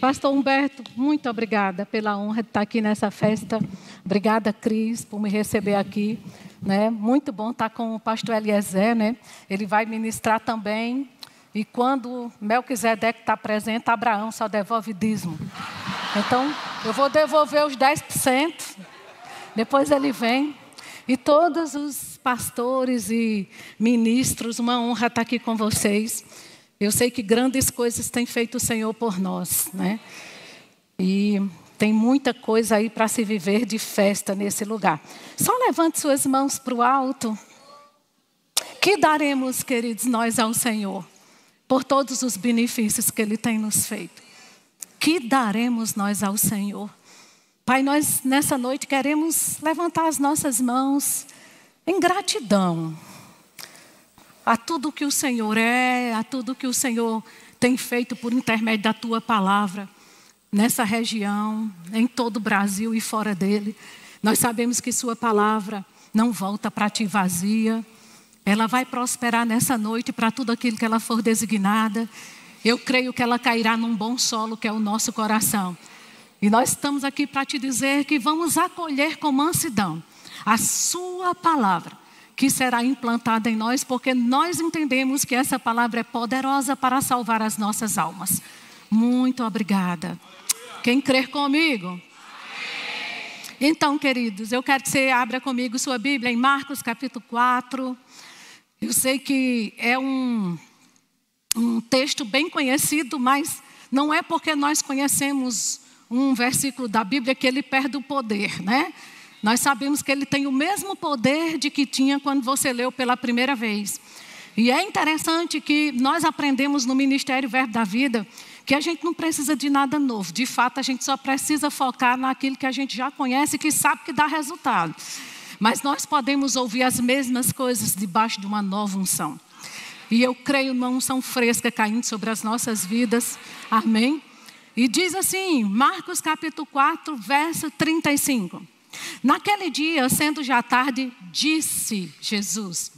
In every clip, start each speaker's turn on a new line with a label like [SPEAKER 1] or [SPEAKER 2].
[SPEAKER 1] Pastor Humberto, muito obrigada pela honra de estar aqui nessa festa. Obrigada, Cris, por me receber aqui. Né? Muito bom estar com o pastor Eliezer, né? Ele vai ministrar também. E quando Melquisedeque está presente, Abraão só devolve dízimo. Então, eu vou devolver os 10%. Depois ele vem. E todos os pastores e ministros, uma honra estar aqui com vocês. Eu sei que grandes coisas tem feito o Senhor por nós, né? E tem muita coisa aí para se viver de festa nesse lugar. Só levante suas mãos para o alto. Que daremos, queridos, nós ao Senhor, por todos os benefícios que Ele tem nos feito? Que daremos nós ao Senhor? Pai, nós nessa noite queremos levantar as nossas mãos em gratidão a tudo que o Senhor é, a tudo que o Senhor tem feito por intermédio da Tua palavra, nessa região, em todo o Brasil e fora dele. Nós sabemos que Sua palavra não volta para Ti vazia. Ela vai prosperar nessa noite para tudo aquilo que ela for designada. Eu creio que ela cairá num bom solo, que é o nosso coração. E nós estamos aqui para Te dizer que vamos acolher com mansidão a Sua palavra, que será implantada em nós, porque nós entendemos que essa palavra é poderosa para salvar as nossas almas. Muito obrigada. Quem crer comigo? Amém. Então, queridos, eu quero que você abra comigo sua Bíblia em Marcos capítulo 4. Eu sei que é um texto bem conhecido, mas não é porque nós conhecemos um versículo da Bíblia que ele perde o poder, né? Nós sabemos que ele tem o mesmo poder de que tinha quando você leu pela primeira vez. E é interessante que nós aprendemos no Ministério Verbo da Vida que a gente não precisa de nada novo. De fato, a gente só precisa focar naquilo que a gente já conhece e que sabe que dá resultado. Mas nós podemos ouvir as mesmas coisas debaixo de uma nova unção. E eu creio numa unção fresca caindo sobre as nossas vidas. Amém? E diz assim, Marcos capítulo 4, verso 35. Naquele dia, sendo já tarde, disse Jesus.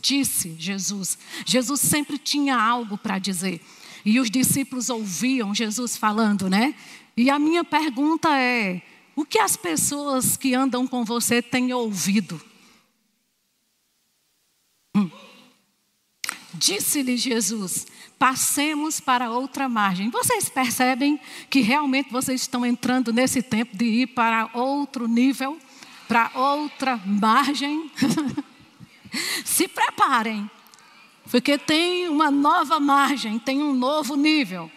[SPEAKER 1] Jesus sempre tinha algo para dizer. E os discípulos ouviam Jesus falando, né? E a minha pergunta é, o que as pessoas que andam com você têm ouvido? Disse-lhe Jesus, passemos para outra margem. Vocês percebem que realmente vocês estão entrando nesse tempo de ir para outro nível? Para outra margem? Se preparem, porque tem uma nova margem, tem um novo nível.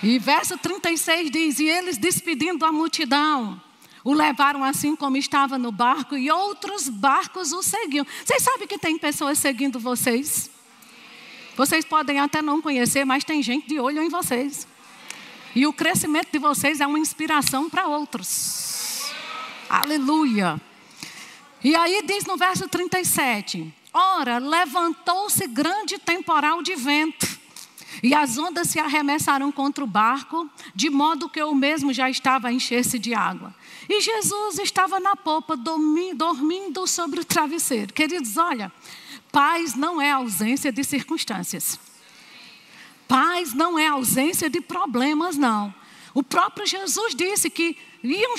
[SPEAKER 1] E verso 36 diz, e eles despedindo a multidão, o levaram assim como estava no barco e outros barcos o seguiam. Vocês sabem que tem pessoas seguindo vocês? Vocês podem até não conhecer, mas tem gente de olho em vocês. E o crescimento de vocês é uma inspiração para outros. Aleluia. E aí diz no verso 37, ora, levantou-se grande temporal de vento, e as ondas se arremessaram contra o barco, de modo que o mesmo já estava a encher-se de água. E Jesus estava na popa, dormindo sobre o travesseiro. Queridos, olha, paz não é ausência de circunstâncias. Paz não é ausência de problemas, não. O próprio Jesus disse que iam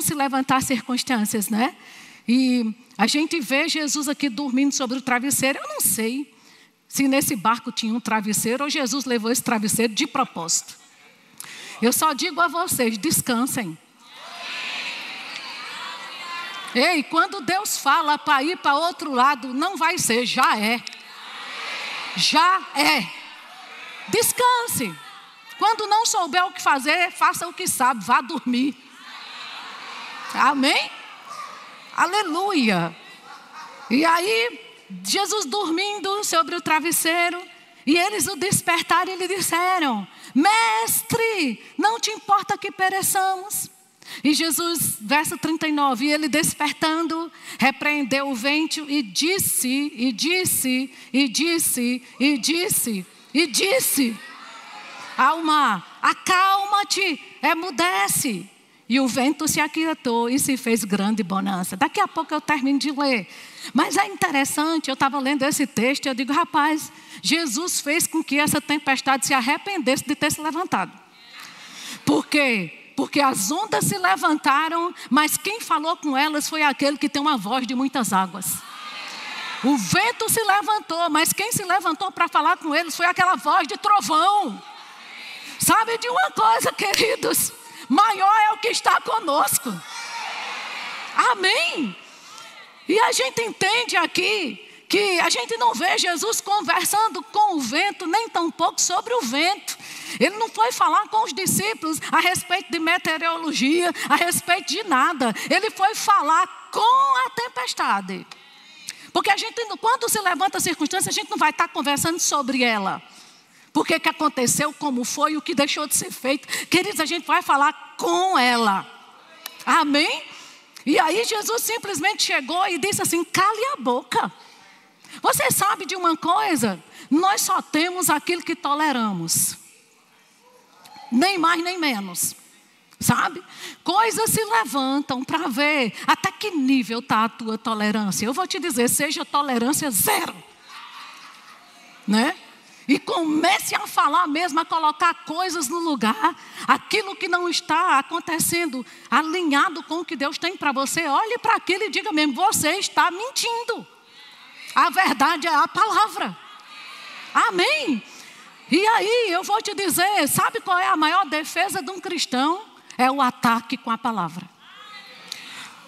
[SPEAKER 1] se levantar circunstâncias, né? E a gente vê Jesus aqui dormindo sobre o travesseiro. Eu não sei se nesse barco tinha um travesseiro ou Jesus levou esse travesseiro de propósito. Eu só digo a vocês, descansem. Ei, quando Deus fala para ir para outro lado, não vai ser, já é. Já é. Descanse. Quando não souber o que fazer, faça o que sabe, vá dormir. Amém? Aleluia. E aí, Jesus dormindo sobre o travesseiro, e eles o despertaram e lhe disseram, mestre, não te importa que pereçamos? E Jesus, verso 39, e ele despertando, repreendeu o vento e disse ao mar, acalma-te, emudece. E o vento se aquietou e se fez grande bonança. Daqui a pouco eu termino de ler. Mas é interessante, eu estava lendo esse texto e eu digo, rapaz, Jesus fez com que essa tempestade se arrependesse de ter se levantado. Por quê? Porque as ondas se levantaram, mas quem falou com elas foi aquele que tem uma voz de muitas águas. O vento se levantou, mas quem se levantou para falar com eles foi aquela voz de trovão. Sabe de uma coisa, queridos? Maior é o que está conosco. Amém? E a gente entende aqui que a gente não vê Jesus conversando com o vento, nem tampouco sobre o vento. Ele não foi falar com os discípulos a respeito de meteorologia, a respeito de nada. Ele foi falar com a tempestade. Porque a gente, quando se levanta a circunstância, a gente não vai estar conversando sobre ela. Por que aconteceu, como foi, o que deixou de ser feito. Queridos, a gente vai falar com ela. Amém? E aí Jesus simplesmente chegou e disse assim: cale a boca. Você sabe de uma coisa? Nós só temos aquilo que toleramos. Nem mais nem menos. Sabe? Coisas se levantam para ver até que nível está a tua tolerância. Eu vou te dizer, seja tolerância zero. Né? E comece a falar mesmo, a colocar coisas no lugar. Aquilo que não está acontecendo, alinhado com o que Deus tem para você. Olhe para aquilo e diga mesmo: você está mentindo. A verdade é a palavra. Amém? E aí eu vou te dizer, sabe qual é a maior defesa de um cristão? É o ataque com a palavra.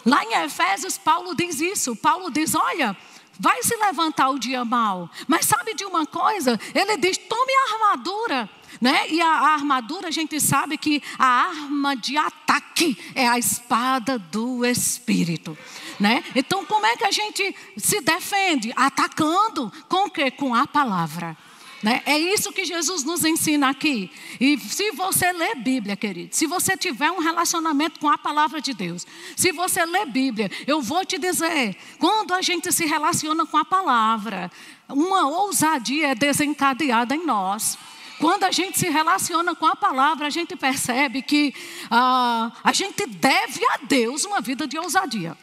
[SPEAKER 1] Lá em Efésios, Paulo diz isso. Paulo diz: olha, vai se levantar o dia mau. Mas sabe de uma coisa? Ele diz: tome a armadura. Né? E a armadura, a gente sabe que a arma de ataque é a espada do Espírito. Né? Então, como é que a gente se defende? Atacando com o quê? Com a palavra. Né? É isso que Jesus nos ensina aqui. E se você ler Bíblia, querido, se você tiver um relacionamento com a palavra de Deus, se você ler Bíblia, eu vou te dizer, quando a gente se relaciona com a palavra, uma ousadia é desencadeada em nós. Quando a gente se relaciona com a palavra, a gente percebe que a gente deve a Deus uma vida de ousadia.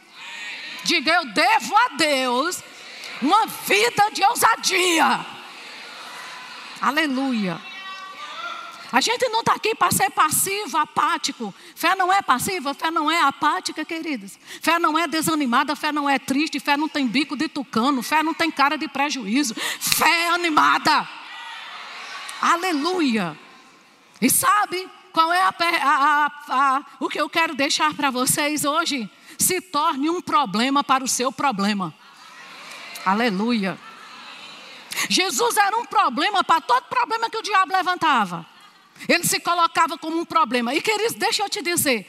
[SPEAKER 1] Diga: eu devo a Deus uma vida de ousadia. Aleluia. A gente não está aqui para ser passivo, apático. Fé não é passiva, fé não é apática, queridos. Fé não é desanimada, fé não é triste, fé não tem bico de tucano, fé não tem cara de prejuízo. Fé é animada. Aleluia. E sabe qual é o que eu quero deixar para vocês hoje? Se torne um problema para o seu problema. Aleluia. Jesus era um problema para todo problema que o diabo levantava. Ele se colocava como um problema. E queridos, deixa eu te dizer,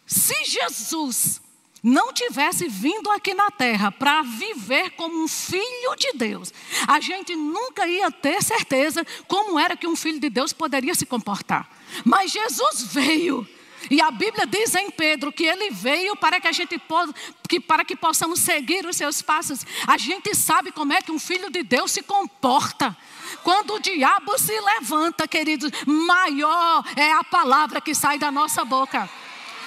[SPEAKER 1] se Jesus não tivesse vindo aqui na terra para viver como um filho de Deus, a gente nunca ia ter certeza como era que um filho de Deus poderia se comportar. Mas Jesus veio. E a Bíblia diz em Pedro que ele veio para que a gente para que possamos seguir os seus passos. A gente sabe como é que um filho de Deus se comporta. Quando o diabo se levanta, queridos, maior é a palavra que sai da nossa boca.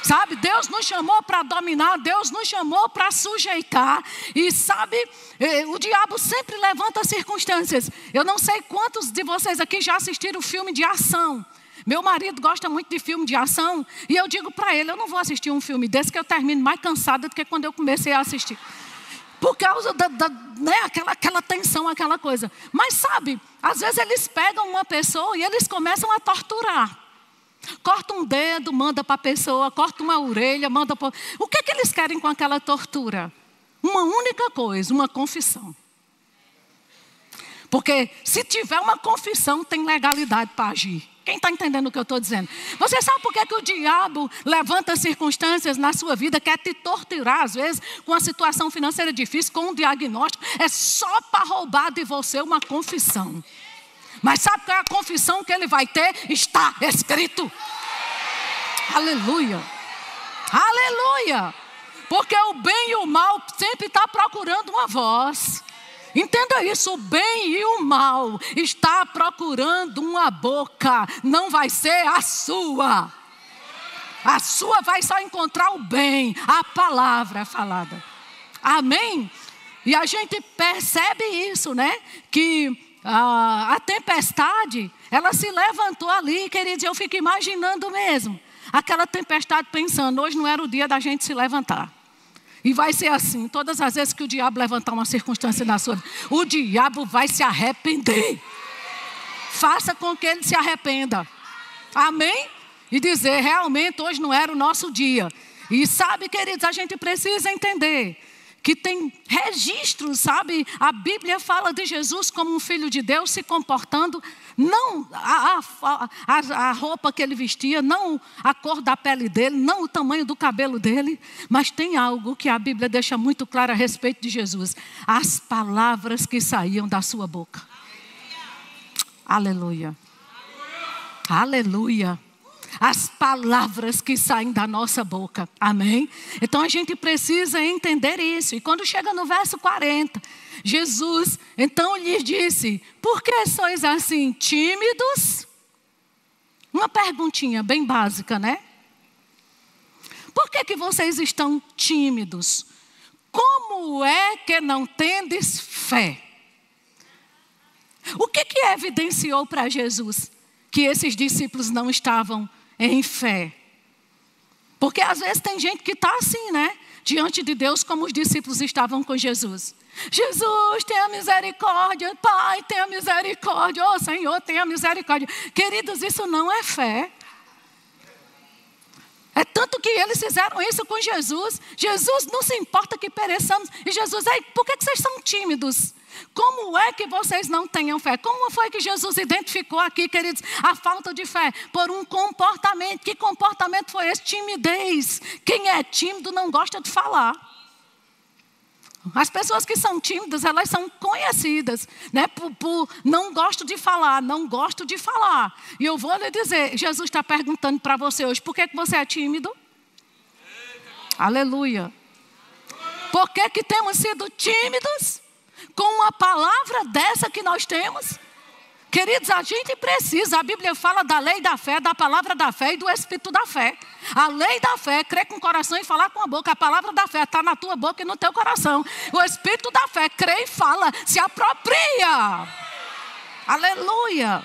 [SPEAKER 1] Sabe, Deus nos chamou para dominar, Deus nos chamou para sujeitar. E sabe, o diabo sempre levanta circunstâncias. Eu não sei quantos de vocês aqui já assistiram filme de ação. Meu marido gosta muito de filme de ação. E eu digo para ele: eu não vou assistir um filme desse que eu termino mais cansada do que quando eu comecei a assistir. Por causa né, aquela tensão, aquela coisa. Mas sabe, às vezes eles pegam uma pessoa e eles começam a torturar. Corta um dedo, manda para a pessoa. Corta uma orelha, manda para... O que é que eles querem com aquela tortura? Uma única coisa: uma confissão. Porque se tiver uma confissão, tem legalidade para agir. Quem está entendendo o que eu estou dizendo? Você sabe por que o diabo levanta circunstâncias na sua vida, quer te torturar às vezes com uma situação financeira difícil, com um diagnóstico? É só para roubar de você uma confissão. Mas sabe qual é a confissão que ele vai ter? Está escrito. Aleluia. Aleluia. Porque o bem e o mal sempre está procurando uma voz. Entenda isso, o bem e o mal está procurando uma boca, não vai ser a sua. A sua vai só encontrar o bem, a palavra falada. Amém? E a gente percebe isso, né? Que a tempestade, ela se levantou ali, queridos, eu fico imaginando mesmo. Aquela tempestade pensando, hoje não era o dia da gente se levantar. E vai ser assim, todas as vezes que o diabo levantar uma circunstância na sua vida, o diabo vai se arrepender. Faça com que ele se arrependa. Amém? E dizer, realmente hoje não era o nosso dia. E sabe, queridos, a gente precisa entender que tem registros, sabe? A Bíblia fala de Jesus como um filho de Deus se comportando, não a roupa que ele vestia, não a cor da pele dele, não o tamanho do cabelo dele, mas tem algo que a Bíblia deixa muito claro a respeito de Jesus: as palavras que saíam da sua boca. Aleluia. Aleluia. As palavras que saem da nossa boca. Amém? Então a gente precisa entender isso. E quando chega no verso 40, Jesus então lhes disse: por que sois assim tímidos? Uma perguntinha bem básica, né? Por que vocês estão tímidos? Como é que não tendes fé? O que evidenciou para Jesus que esses discípulos não estavam em fé? Porque às vezes tem gente que está assim, né? Diante de Deus, como os discípulos estavam com Jesus. Jesus, tenha misericórdia. Pai, tenha misericórdia. Oh, Senhor, tenha misericórdia. Queridos, isso não é fé. É tanto que eles fizeram isso com Jesus. Jesus não se importa que pereçamos. E Jesus, por que vocês são tímidos? Como é que vocês não tenham fé? Como foi que Jesus identificou aqui, queridos, a falta de fé? Por um comportamento. Que comportamento foi esse? Timidez. Quem é tímido não gosta de falar. As pessoas que são tímidas, elas são conhecidas, né? Por não gosto de falar, não gosto de falar. E eu vou lhe dizer, Jesus está perguntando para você hoje, por que você é tímido? Aleluia. Por que temos sido tímidos? Com uma palavra dessa que nós temos? Queridos, a gente precisa, a Bíblia fala da lei da fé, da palavra da fé e do espírito da fé. A lei da fé é crer com o coração e falar com a boca. A palavra da fé está na tua boca e no teu coração. O espírito da fé crê e fala, se apropria. Aleluia.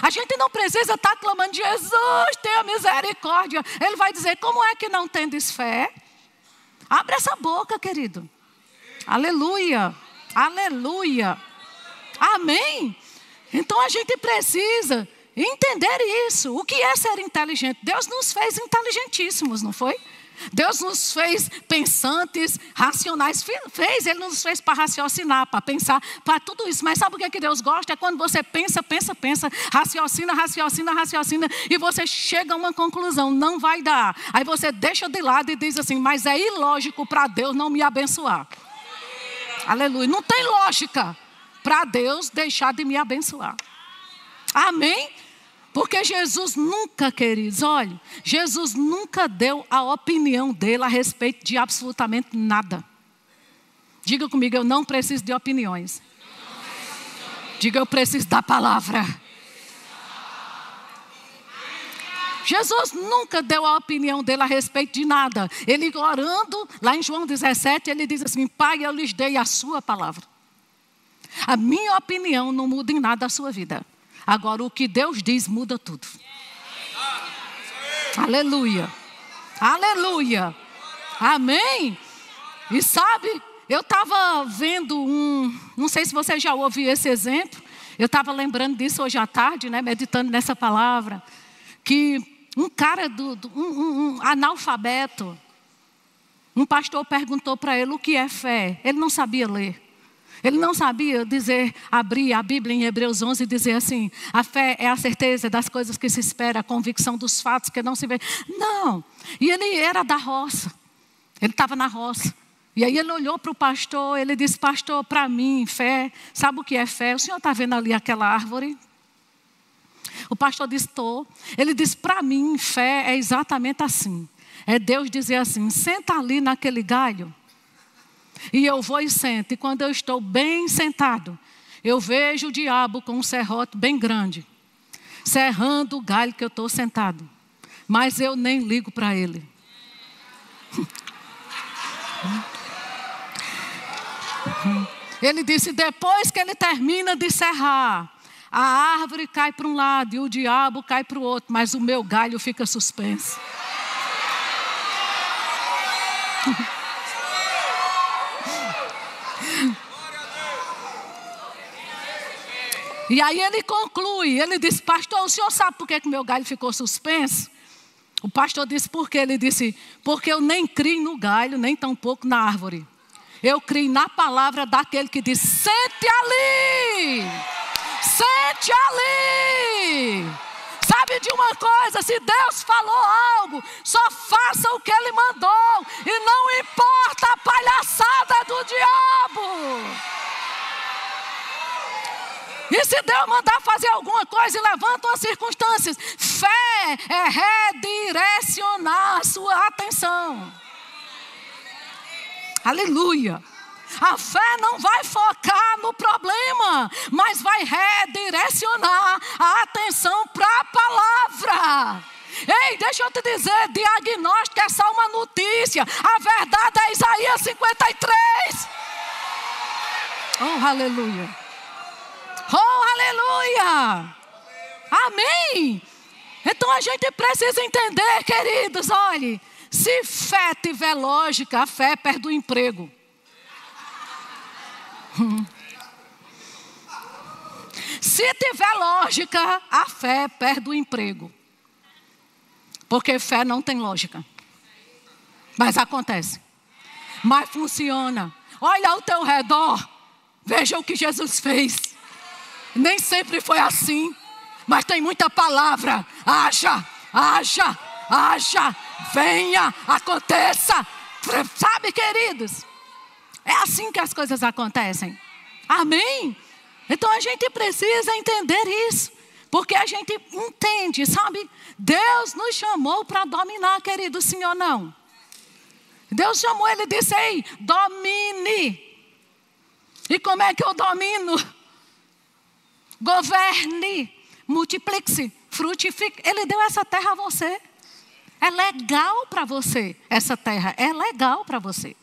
[SPEAKER 1] A gente não precisa estar clamando, Jesus, tenha misericórdia. Ele vai dizer, como é que não tendes fé? Abre essa boca, querido. Aleluia. Aleluia. Amém. Então a gente precisa entender isso. O que é ser inteligente? Deus nos fez inteligentíssimos, não foi? Deus nos fez pensantes, racionais. Ele nos fez para raciocinar, para pensar, para tudo isso. Mas sabe o que é que Deus gosta? É quando você pensa, raciocina. E você chega a uma conclusão, não vai dar. Aí você deixa de lado e diz assim, mas é ilógico para Deus não me abençoar. Aleluia. Não tem lógica para Deus deixar de me abençoar. Amém? Porque Jesus nunca, queridos, olha, Jesus nunca deu a opinião dele a respeito de absolutamente nada. Diga comigo, eu não preciso de opiniões. Diga, eu preciso da palavra. Jesus nunca deu a opinião dele a respeito de nada. Ele orando, lá em João 17, ele diz assim, Pai, eu lhes dei a sua palavra. A minha opinião não muda em nada a sua vida. Agora, o que Deus diz muda tudo. Aleluia. Aleluia. Amém. E sabe, eu estava vendo não sei se você já ouviu esse exemplo. Eu estava lembrando disso hoje à tarde, né, meditando nessa palavra. Que um cara, um analfabeto, um pastor perguntou para ele o que é fé. Ele não sabia ler. Ele não sabia abrir a Bíblia em Hebreus 11 e dizer assim, a fé é a certeza das coisas que se espera, a convicção dos fatos que não se vê. Não, e ele era da roça, ele estava na roça. E aí ele olhou para o pastor, ele disse, pastor, para mim, fé, sabe o que é fé? O senhor está vendo ali aquela árvore? O pastor disse, estou. Ele disse, para mim, fé é exatamente assim. É Deus dizer assim, senta ali naquele galho. E eu vou e sento. E quando eu estou bem sentado, eu vejo o diabo com um serrote bem grande, serrando o galho que eu estou sentado. Mas eu nem ligo para ele. Ele disse, depois que ele termina de serrar, a árvore cai para um lado e o diabo cai para o outro, mas o meu galho fica suspenso. E aí ele conclui, ele disse, pastor, o senhor sabe por que o meu galho ficou suspenso? O pastor disse, por quê? Ele disse, porque eu nem crio no galho, nem tampouco na árvore. Eu crio na palavra daquele que diz, sente ali, sente ali. Sabe de uma coisa, se Deus falou algo, só faça o que Ele mandou. E não importa a palhaçada do diabo. E se Deus mandar fazer alguma coisa e levantam as circunstâncias, fé é redirecionar a sua atenção. Aleluia. A fé não vai focar no problema, mas vai redirecionar a atenção para a palavra. Ei, deixa eu te dizer, diagnóstico é só uma notícia. A verdade é Isaías 53. Oh, aleluia. Oh, aleluia! Amém! Então a gente precisa entender, queridos, olhe, se fé tiver lógica, a fé perde o emprego. Se tiver lógica, a fé perde o emprego. Porque fé não tem lógica. Mas acontece. Mas funciona. Olha ao teu redor, veja o que Jesus fez. Nem sempre foi assim, mas tem muita palavra. Haja, haja, haja, venha, aconteça. Sabe, queridos? É assim que as coisas acontecem. Amém? Então a gente precisa entender isso. Porque a gente entende, sabe? Deus nos chamou para dominar, querido, sim ou não? Deus chamou, Ele disse, ei, domine. E como é que eu domino? Governe, multiplique-se, frutifique. Ele deu essa terra a você. É legal para você, essa terra. É legal para você.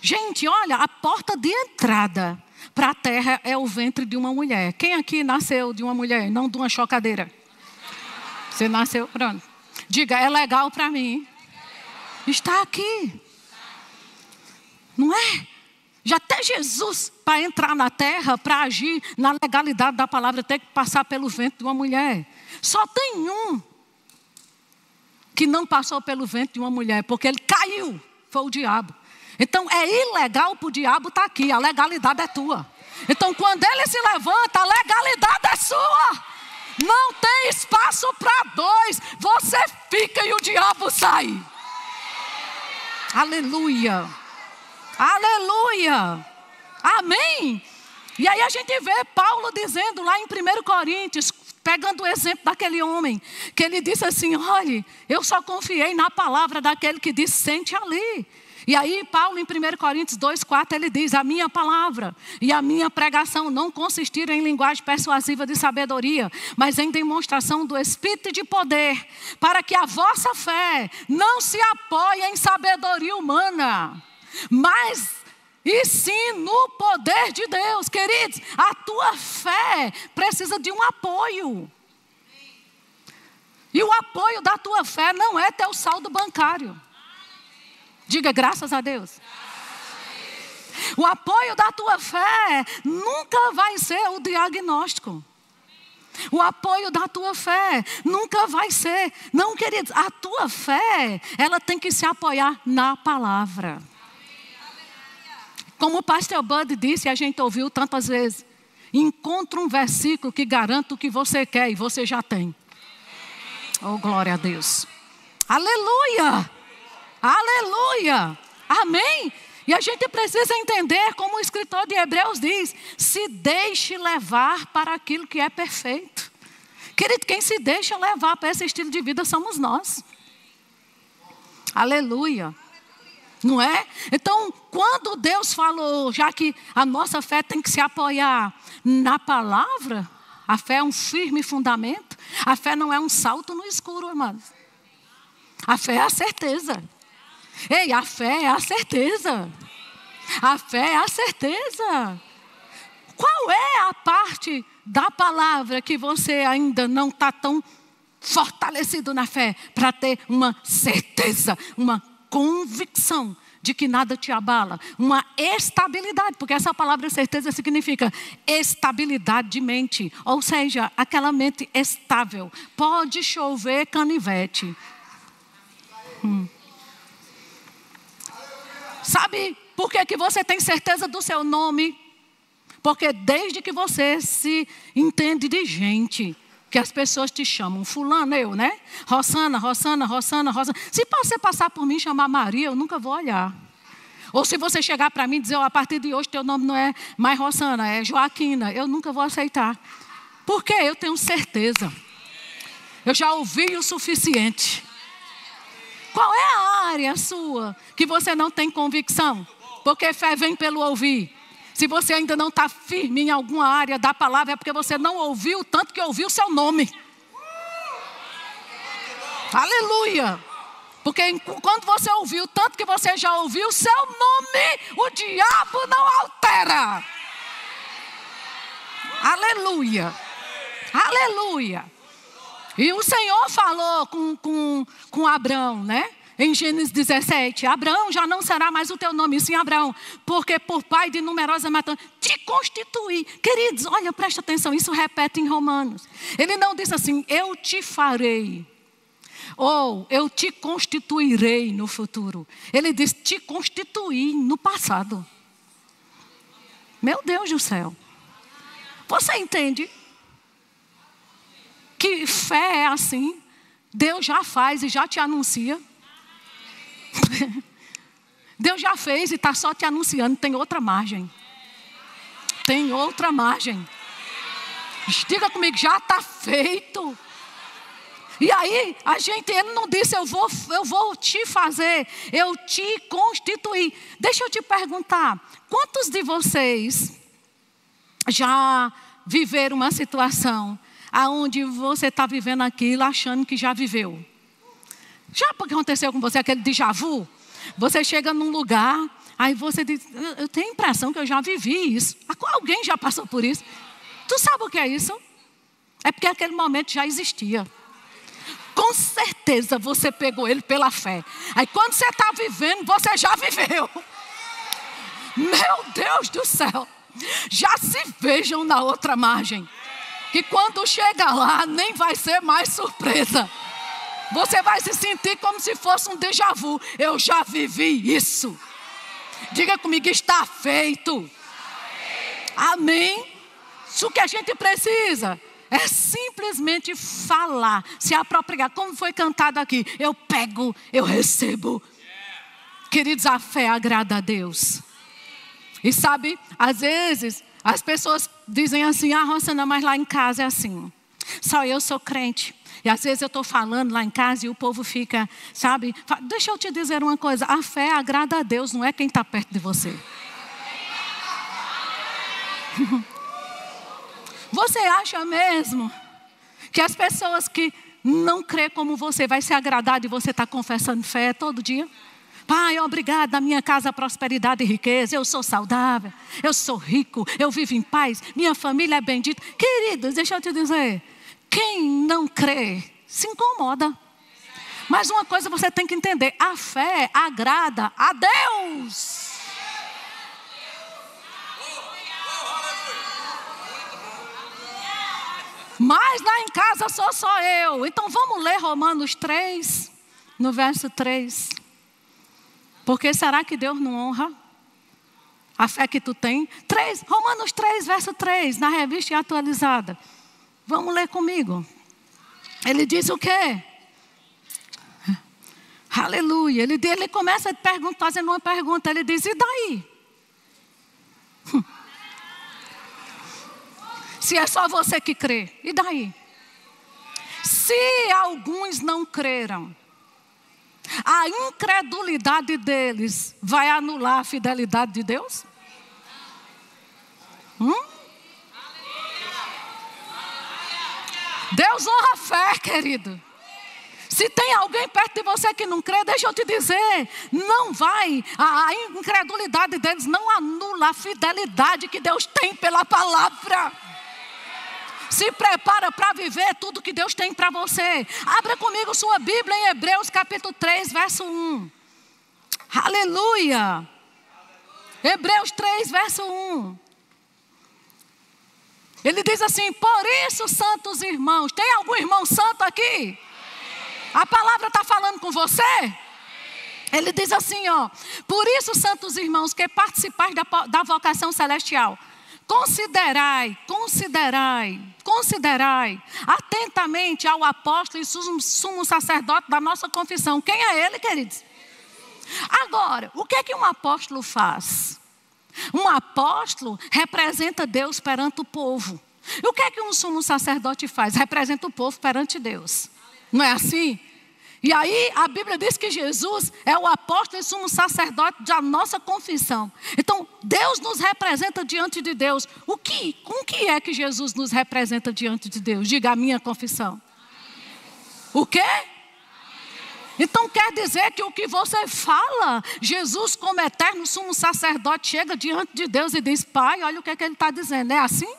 [SPEAKER 1] Gente, olha, a porta de entrada para a terra é o ventre de uma mulher. Quem aqui nasceu de uma mulher, não de uma chocadeira? Você nasceu, pronto. Diga, é legal para mim. Está aqui. Não é? Já até Jesus, para entrar na terra, para agir na legalidade da palavra, tem que passar pelo ventre de uma mulher. Só tem um que não passou pelo ventre de uma mulher, porque ele caiu, foi o diabo. Então é ilegal para o diabo estar aqui, a legalidade é tua. Então quando ele se levanta, a legalidade é sua. Não tem espaço para dois, você fica e o diabo sai. Aleluia. Aleluia. Amém. E aí a gente vê Paulo dizendo lá em 1 Coríntios, pegando o exemplo daquele homem, que ele disse assim, olha, eu só confiei na palavra daquele que disse, sente ali. E aí Paulo em 1 Coríntios 2:4 ele diz, a minha palavra e a minha pregação não consistiram em linguagem persuasiva de sabedoria, mas em demonstração do Espírito e de poder, para que a vossa fé não se apoie em sabedoria humana, mas e sim no poder de Deus. Queridos, a tua fé precisa de um apoio. E o apoio da tua fé não é teu saldo bancário. Diga graças a Deus. O apoio da tua fé nunca vai ser o diagnóstico. O apoio da tua fé nunca vai ser. Não, queridos, a tua fé, ela tem que se apoiar na palavra. Como o pastor Bud disse, a gente ouviu tantas vezes. Encontra um versículo que garanta o que você quer e você já tem. Oh, glória a Deus. Aleluia. Aleluia. Amém. E a gente precisa entender, como o escritor de Hebreus diz, se deixe levar para aquilo que é perfeito. Querido, quem se deixa levar para esse estilo de vida somos nós. Aleluia. Não é? Então, quando Deus falou, já que a nossa fé tem que se apoiar na palavra, a fé é um firme fundamento, a fé não é um salto no escuro, irmãos. A fé é a certeza. Ei, a fé é a certeza. A fé é a certeza. Qual é a parte da palavra que você ainda não está tão fortalecido na fé para ter uma certeza, uma convicção de que nada te abala, uma estabilidade, porque essa palavra certeza significa estabilidade de mente, ou seja, aquela mente estável. Pode chover canivete. Sabe por que você tem certeza do seu nome? Porque desde que você se entende de gente, que as pessoas te chamam, fulano, eu, né? Rosana, Rosana, Rosana, Rosana. Se você passar por mim e chamar Maria, eu nunca vou olhar. Ou se você chegar para mim e dizer, a partir de hoje teu nome não é mais Rosana, é Joaquina, eu nunca vou aceitar. Porque eu tenho certeza. Eu já ouvi o suficiente. Qual é a área sua que você não tem convicção? Porque fé vem pelo ouvir. Se você ainda não está firme em alguma área da palavra, é porque você não ouviu tanto que ouviu o seu nome. Aleluia! Porque quando você ouviu tanto que você já ouviu o seu nome, o diabo não altera. Aleluia! Aleluia! E o Senhor falou com Abraão, né? Em Gênesis 17, Abraão já não será mais o teu nome, sim Abraão, porque por pai de numerosa matança, te constituí. Queridos, olha, presta atenção, isso repete em Romanos. Ele não diz assim, eu te farei, ou eu te constituirei no futuro. Ele diz, te constituí no passado. Meu Deus do céu. Você entende que fé é assim? Deus já faz e já te anuncia. Deus já fez e está só te anunciando. Tem outra margem. Tem outra margem. Diga comigo, já está feito. E aí, ele não disse, eu vou te fazer, eu te constituí. Deixa eu te perguntar, quantos de vocês já viveram uma situação aonde você está vivendo aquilo achando que já viveu? Já aconteceu com você aquele déjà vu? Você chega num lugar, aí você diz, eu tenho a impressão que eu já vivi isso. Alguém já passou por isso? Tu sabe o que é isso? É porque aquele momento já existia. Com certeza você pegou ele pela fé. Aí quando você está vivendo, você já viveu. Meu Deus do céu. Já se vejam na outra margem. Que quando chega lá, nem vai ser mais surpresa. Você vai se sentir como se fosse um déjà vu. Eu já vivi isso. Diga comigo, está feito. Amém? Isso que a gente precisa é simplesmente falar, se apropriar. Como foi cantado aqui, eu pego, eu recebo. Queridos, a fé agrada a Deus. E sabe, às vezes as pessoas dizem assim, Rosana, mas lá em casa é assim. Só eu sou crente. E às vezes eu estou falando lá em casa e o povo fica, sabe? Deixa eu te dizer uma coisa. A fé agrada a Deus, não é quem está perto de você. Você acha mesmo que as pessoas que não crê como você vai se agradar de você estar confessando fé todo dia? Pai, obrigado, na minha casa prosperidade e riqueza, eu sou saudável, eu sou rico, eu vivo em paz, minha família é bendita. Queridos, deixa eu te dizer, quem não crê se incomoda. Mas uma coisa você tem que entender, a fé agrada a Deus. Mas lá em casa sou só eu. Então vamos ler Romanos 3, no verso 3. Porque será que Deus não honra a fé que tu tem? Romanos 3, verso 3, na revista atualizada. Vamos ler comigo. Ele diz o quê? Aleluia. Ele começa fazendo uma pergunta. Ele diz, e daí? Se é só você que crê, e daí? Se alguns não creram, a incredulidade deles vai anular a fidelidade de Deus? Deus honra a fé, querido. Se tem alguém perto de você que não crê, deixa eu te dizer, não vai, a incredulidade deles não anula a fidelidade que Deus tem pela palavra. Se prepara para viver tudo que Deus tem para você. Abra comigo sua Bíblia em Hebreus capítulo 3, verso 1. Aleluia. Hebreus 3, verso 1. Ele diz assim: por isso, santos irmãos. Tem algum irmão santo aqui? A palavra está falando com você? Ele diz assim, ó: por isso, santos irmãos, que participais da vocação celestial, considerai atentamente ao apóstolo e sumo sacerdote da nossa confissão. Quem é ele, queridos? Agora, o que é que um apóstolo faz? Um apóstolo representa Deus perante o povo. E o que é que um sumo sacerdote faz? Representa o povo perante Deus. Não é assim? E aí a Bíblia diz que Jesus é o apóstolo e sumo sacerdote da nossa confissão. Então Deus nos representa diante de Deus. Com que é que Jesus nos representa diante de Deus? Diga: a minha confissão. O quê? Então quer dizer que o que você fala, Jesus como eterno sumo sacerdote chega diante de Deus e diz: Pai, olha o que é que ele está dizendo. É assim?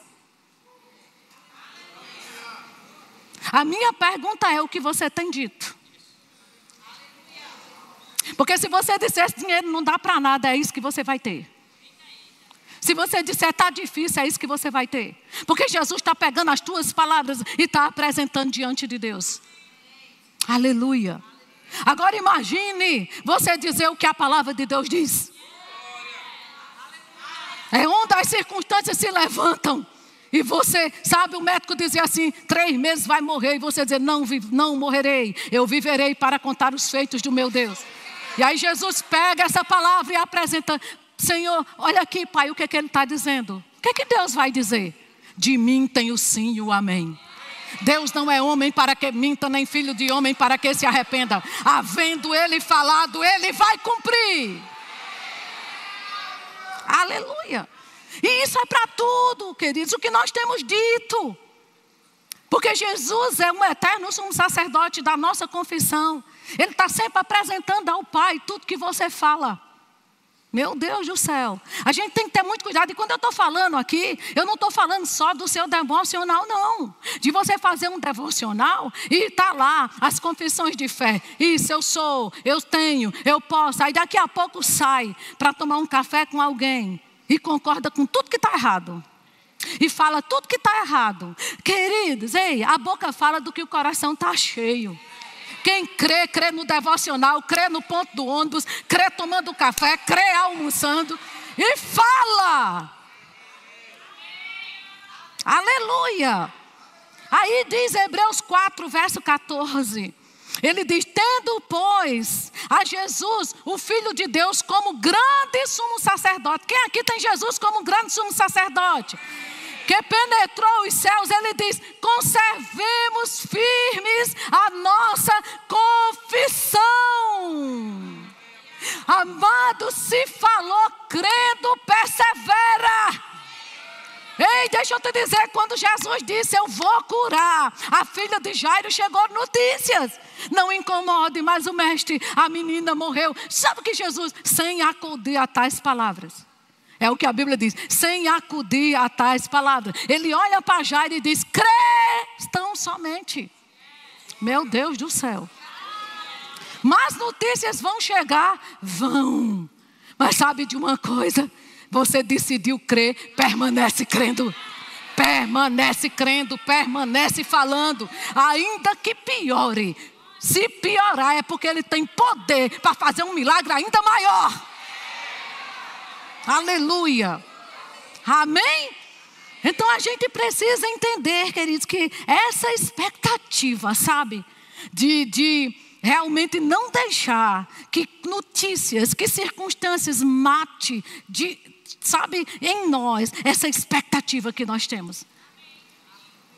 [SPEAKER 1] A minha pergunta é: o que você tem dito? Porque se você disser esse dinheiro não dá para nada, é isso que você vai ter. Se você disser está difícil, é isso que você vai ter. Porque Jesus está pegando as tuas palavras e está apresentando diante de Deus. Aleluia. Agora imagine você dizer o que a palavra de Deus diz. É onde as circunstâncias se levantam. E você, sabe, o médico dizia assim: 3 meses vai morrer. E você dizer: não morrerei, eu viverei para contar os feitos do meu Deus. E aí Jesus pega essa palavra e apresenta: Senhor, olha aqui, Pai, o que é que ele está dizendo? O que é que Deus vai dizer? De mim tem o sim e o amém. Deus não é homem para que minta, nem filho de homem para que se arrependa. Havendo ele falado, ele vai cumprir. Aleluia. E isso é para tudo, queridos, o que nós temos dito. Porque Jesus é um eterno sumo sacerdote da nossa confissão. Ele está sempre apresentando ao Pai tudo que você fala. Meu Deus do céu. A gente tem que ter muito cuidado. E quando eu estou falando aqui, eu não estou falando só do seu devocional, não. De você fazer um devocional e está lá as confissões de fé. Isso, eu sou, eu tenho, eu posso. Aí daqui a pouco sai para tomar um café com alguém e concorda com tudo que está errado. E fala tudo que está errado. Queridos, a boca fala do que o coração está cheio. Quem crê, crê no devocional, crê no ponto do ônibus, crê tomando café, crê almoçando e fala. Aleluia. Aí diz Hebreus 4, verso 14. Ele diz: tendo, pois, a Jesus, o Filho de Deus, como grande sumo sacerdote. Quem aqui tem Jesus como grande sumo sacerdote? Que penetrou os céus, ele diz: conservemos firmes a nossa confissão. Amado, se falou crendo, persevera. Ei, deixa eu te dizer, quando Jesus disse: eu vou curar, a filha de Jairo chegou notícias: não incomode, mas o mestre, a menina morreu. Sabe o que Jesus, sem acudir a tais palavras, é o que a Bíblia diz, sem acudir a tais palavras, ele olha para Jairo e diz: crê tão somente. Meu Deus do céu. Mas notícias vão chegar? Vão. Mas sabe de uma coisa? Você decidiu crer, permanece crendo. Permanece crendo, permanece falando. Ainda que piore. Se piorar é porque ele tem poder para fazer um milagre ainda maior. Aleluia. Amém? Então a gente precisa entender, queridos, que essa expectativa, sabe, de realmente não deixar que notícias, que circunstâncias mate, sabe, em nós, essa expectativa que nós temos.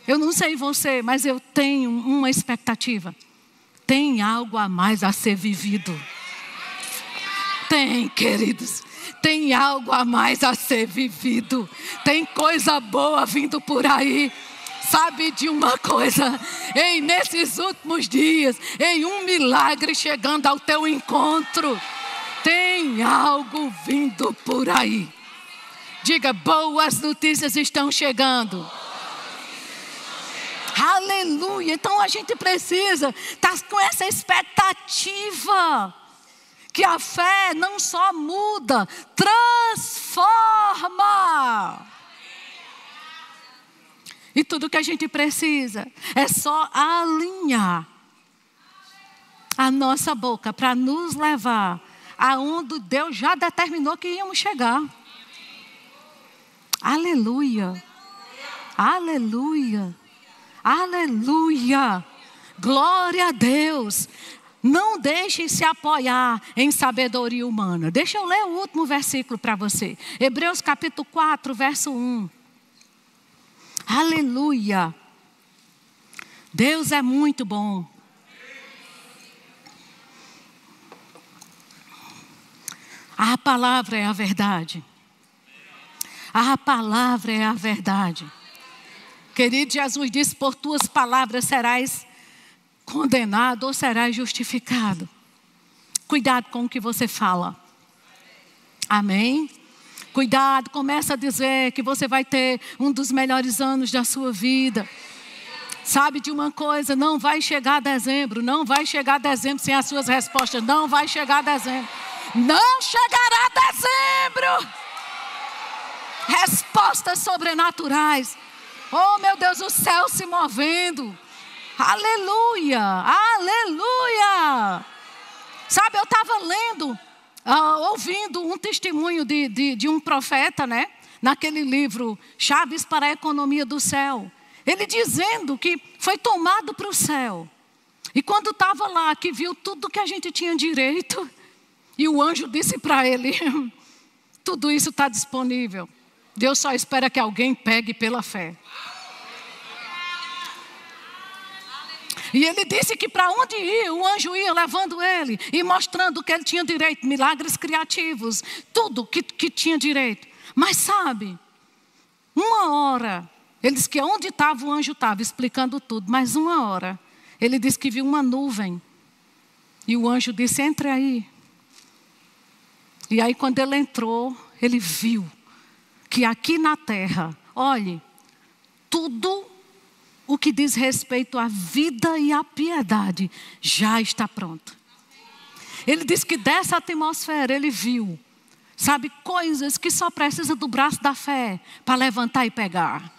[SPEAKER 1] Eu não sei você, mas eu tenho uma expectativa. Tem algo a mais a ser vivido. Tem, queridos. Tem algo a mais a ser vivido. Tem coisa boa vindo por aí. Sabe de uma coisa? Nesses últimos dias, em um milagre chegando ao teu encontro, tem algo vindo por aí. Diga, boas notícias estão chegando. Aleluia. Então a gente precisa estar com essa expectativa. Que a fé não só muda, transforma. E tudo que a gente precisa é só alinhar a nossa boca para nos levar aonde Deus já determinou que íamos chegar. Aleluia. Aleluia. Aleluia. Glória a Deus. Não deixe se apoiar em sabedoria humana. Deixa eu ler o último versículo para você. Hebreus capítulo 4, verso 1. Aleluia. Deus é muito bom. A palavra é a verdade. A palavra é a verdade. Querido, Jesus disse, por tuas palavras serás condenado ou serás justificado. Cuidado com o que você fala. Amém? Cuidado, começa a dizer que você vai ter um dos melhores anos da sua vida. Sabe de uma coisa, não vai chegar dezembro, não vai chegar dezembro sem as suas respostas, não vai chegar dezembro. Não chegará dezembro. Respostas sobrenaturais. Oh meu Deus, o céu se movendo. Aleluia, aleluia. Sabe, eu estava lendo, ouvindo um testemunho de um profeta, né? Naquele livro, Chaves para a Economia do Céu. Ele dizendo que foi tomado para o céu. E quando estava lá, que viu tudo que a gente tinha direito. E o anjo disse para ele, tudo isso está disponível. Deus só espera que alguém pegue pela fé. E ele disse que para onde ia, o anjo ia levando ele e mostrando que ele tinha direito, milagres criativos, tudo que tinha direito. Mas sabe, uma hora, ele disse que onde estava o anjo estava explicando tudo, mas uma hora, ele disse que viu uma nuvem. E o anjo disse, entre aí. E aí quando ele entrou, ele viu que aqui na terra, olhe, tudo o que diz respeito à vida e à piedade já está pronto. Ele disse que dessa atmosfera ele viu, sabe, coisas que só precisa do braço da fé para levantar e pegar.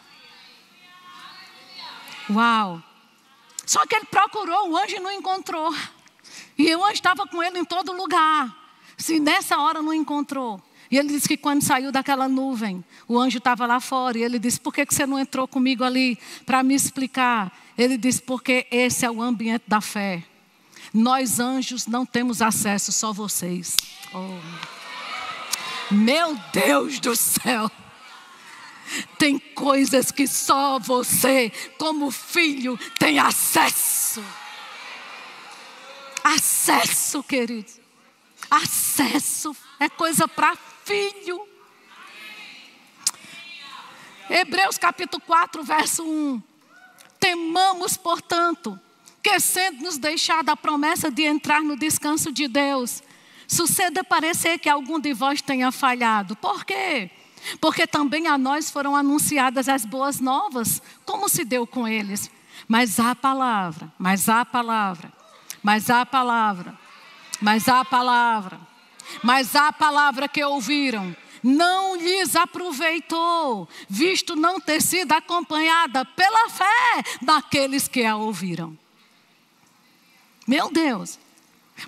[SPEAKER 1] Uau! Só que ele procurou o anjo e não encontrou. E o anjo estava com ele em todo lugar. Se nessa hora não encontrou. E ele disse que quando saiu daquela nuvem, o anjo estava lá fora. E ele disse, por que você não entrou comigo ali para me explicar? Ele disse, porque esse é o ambiente da fé. Nós anjos não temos acesso, só vocês. Oh. Meu Deus do céu. Tem coisas que só você, como filho, tem acesso. Acesso, querido. Acesso é coisa para filho. Hebreus capítulo 4, verso 1. Temamos, portanto, que sendo nos deixada a promessa de entrar no descanso de Deus, suceda parecer que algum de vós tenha falhado. Por quê? Porque também a nós foram anunciadas as boas novas, como se deu com eles. Mas a palavra, mas a palavra, mas a palavra, mas a palavra, mas a palavra que ouviram não lhes aproveitou, visto não ter sido acompanhada pela fé daqueles que a ouviram. Meu Deus.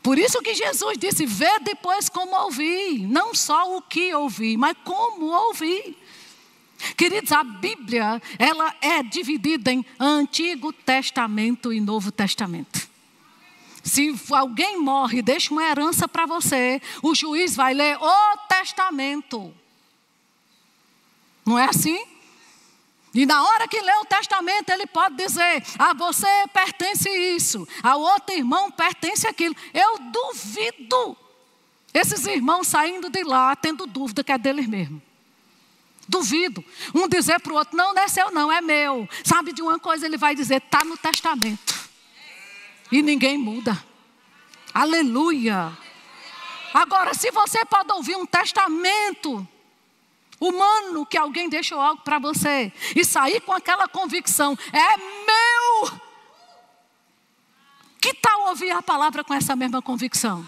[SPEAKER 1] Por isso que Jesus disse, vê depois como ouvi. Não só o que ouvi, mas como ouvi. Queridos, a Bíblia, ela é dividida em Antigo Testamento e Novo Testamento. Se alguém morre e deixa uma herança para você, o juiz vai ler o testamento. Não é assim? E na hora que lê o testamento, ele pode dizer, a você pertence isso, a outro irmão pertence aquilo. Eu duvido esses irmãos saindo de lá, tendo dúvida que é deles mesmo. Duvido. Um dizer para o outro, não, não é seu não, é meu. Sabe de uma coisa, ele vai dizer, está no testamento. E ninguém muda. Aleluia. Agora, se você pode ouvir um testamento humano que alguém deixou algo para você e sair com aquela convicção, é meu. Que tal ouvir a palavra com essa mesma convicção?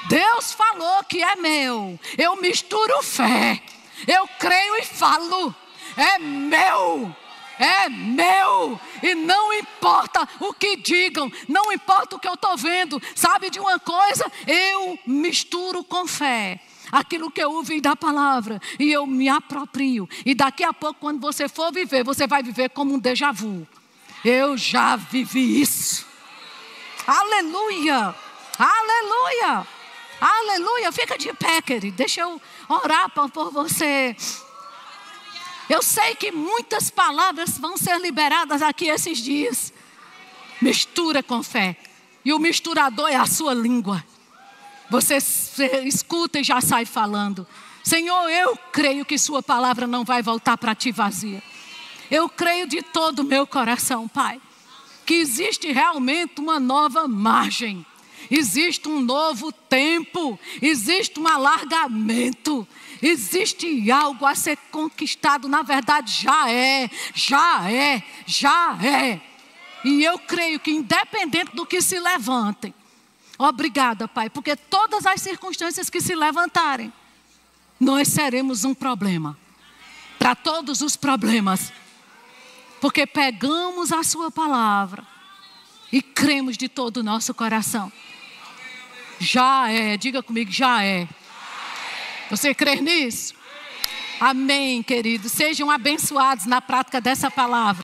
[SPEAKER 1] Deus falou que é meu. Eu misturo fé. Eu creio e falo. É meu. É meu. E não importa o que digam. Não importa o que eu estou vendo. Sabe de uma coisa? Eu misturo com fé aquilo que eu ouvi da palavra. E eu me aproprio. E daqui a pouco, quando você for viver, você vai viver como um déjà vu. Eu já vivi isso. Aleluia. Aleluia. Aleluia. Fica de pé, querido. Deixa eu orar por você. Eu sei que muitas palavras vão ser liberadas aqui esses dias. Mistura com fé. E o misturador é a sua língua. Você escuta e já sai falando. Senhor, eu creio que sua palavra não vai voltar para ti vazia. Eu creio de todo o meu coração, Pai, que existe realmente uma nova margem. Existe um novo tempo. Existe um alargamento. Existe algo a ser conquistado. Na verdade, já é. E eu creio que independente do que se levantem. Obrigada, Pai, porque todas as circunstâncias que se levantarem, nós seremos um problema. Para todos os problemas. Porque pegamos a sua palavra e cremos de todo o nosso coração. Já é, diga comigo, já é. Você crê nisso? Amém, queridos. Sejam abençoados na prática dessa palavra.